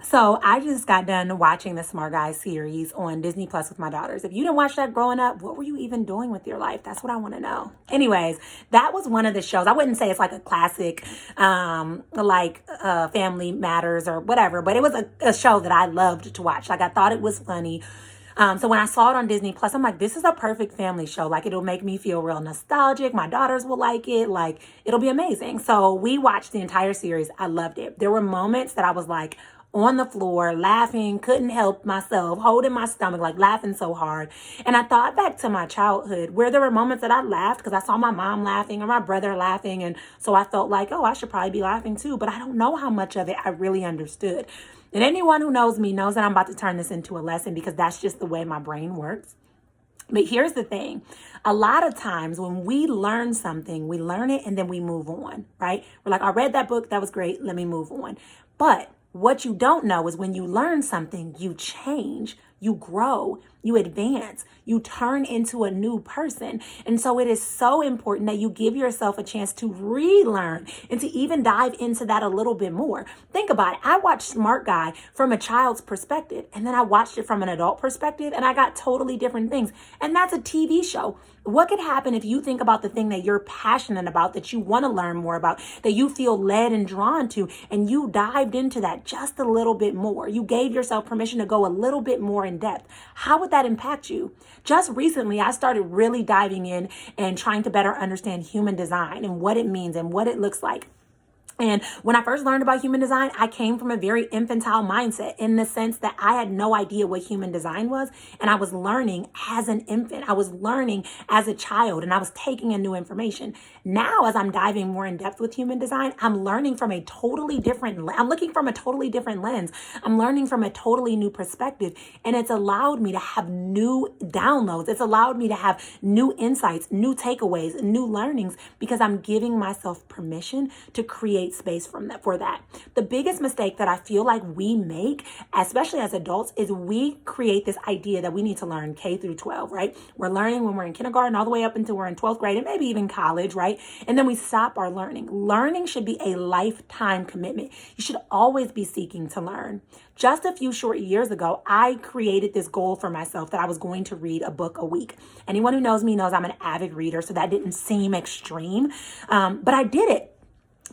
So I just got done watching the Smart Guys series on Disney Plus with my daughters. If you didn't watch that growing up, what were you even doing with your life? That's what I want to know. Anyways, that was one of the shows. I wouldn't say it's like a classic, Family Matters or whatever, but it was a show that I loved to watch. Like I thought it was funny. So when I saw it on Disney Plus, I'm like, this is a perfect family show. Like it'll make me feel real nostalgic. My daughters will like it. Like it'll be amazing. So we watched the entire series. I loved it. There were moments that I was like on the floor laughing, couldn't help myself, holding my stomach, like laughing so hard. And I thought back to my childhood where there were moments that I laughed because I saw my mom laughing or my brother laughing. And so I felt like, oh, I should probably be laughing too. But I don't know how much of it I really understood. And anyone who knows me knows that I'm about to turn this into a lesson because that's just the way my brain works. But here's the thing. A lot of times when we learn something, we learn it and then we move on, right? We're like, I read that book. That was great. Let me move on. But what you don't know is when you learn something, you change, you grow, you advance, you turn into a new person. And so it is so important that you give yourself a chance to relearn and to even dive into that a little bit more. Think about it. I watched Smart Guy from a child's perspective, and then I watched it from an adult perspective, and I got totally different things. And that's a TV show. What could happen if you think about the thing that you're passionate about, that you want to learn more about, that you feel led and drawn to, and you dived into that just a little bit more? You gave yourself permission to go a little bit more in depth. How would that impact you? Just recently, I started really diving in and trying to better understand human design and what it means and what it looks like. And when I first learned about human design, I came from a very infantile mindset in the sense that I had no idea what human design was. And I was learning as an infant. I was learning as a child and I was taking in new information. Now, as I'm diving more in depth with human design, I'm learning from a totally different, I'm looking from a totally different lens. I'm learning from a totally new perspective. And it's allowed me to have new downloads. It's allowed me to have new insights, new takeaways, new learnings because I'm giving myself permission to create space for that. The biggest mistake that I feel like we make, especially as adults, is we create this idea that we need to learn K through 12, right? We're learning when we're in kindergarten all the way up until we're in 12th grade and maybe even college, right? And then we stop our learning. Learning should be a lifetime commitment. You should always be seeking to learn. Just a few short years ago, I created this goal for myself that I was going to read a book a week. Anyone who knows me knows I'm an avid reader, so that didn't seem extreme, but I did it.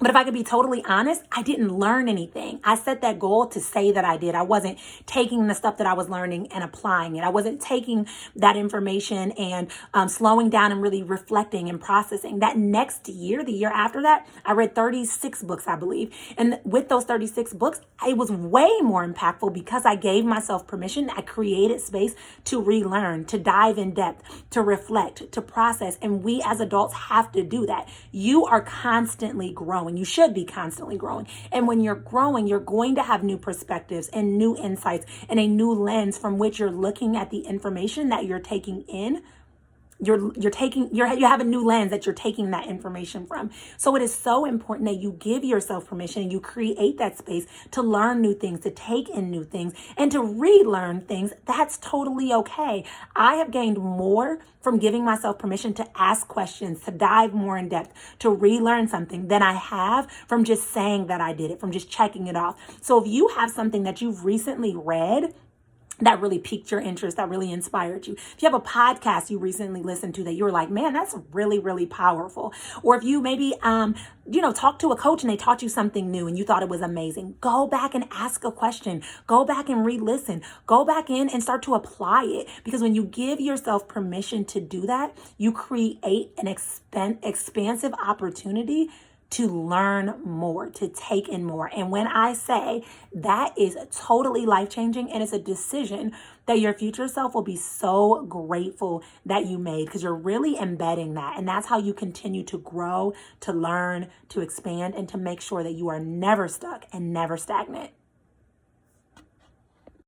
But if I could be totally honest, I didn't learn anything. I set that goal to say that I did. I wasn't taking the stuff that I was learning and applying it. I wasn't taking that information and slowing down and really reflecting and processing. That next year, the year after that, I read 36 books, I believe. And with those 36 books, it was way more impactful because I gave myself permission. I created space to relearn, to dive in depth, to reflect, to process. And we as adults have to do that. You are constantly growing. You should be constantly growing. And when you're growing, you're going to have new perspectives and new insights and a new lens from which you're looking at the information that you're taking in. You have a new lens that you're taking that information from. So it is so important that you give yourself permission and you create that space to learn new things, to take in new things, and to relearn things. That's totally okay. I have gained more from giving myself permission to ask questions, to dive more in depth, to relearn something than I have from just saying that I did it, from just checking it off. So if you have something that you've recently read that really piqued your interest, that really inspired you. If you have a podcast you recently listened to that you were like, man, that's really, really powerful. Or if you maybe, talked to a coach and they taught you something new and you thought it was amazing, go back and ask a question. Go back and re-listen. Go back in and start to apply it. Because when you give yourself permission to do that, you create an expansive opportunity to learn more, to take in more. And when I say that is totally life-changing and it's a decision that your future self will be so grateful that you made because you're really embedding that. And that's how you continue to grow, to learn, to expand, and to make sure that you are never stuck and never stagnant.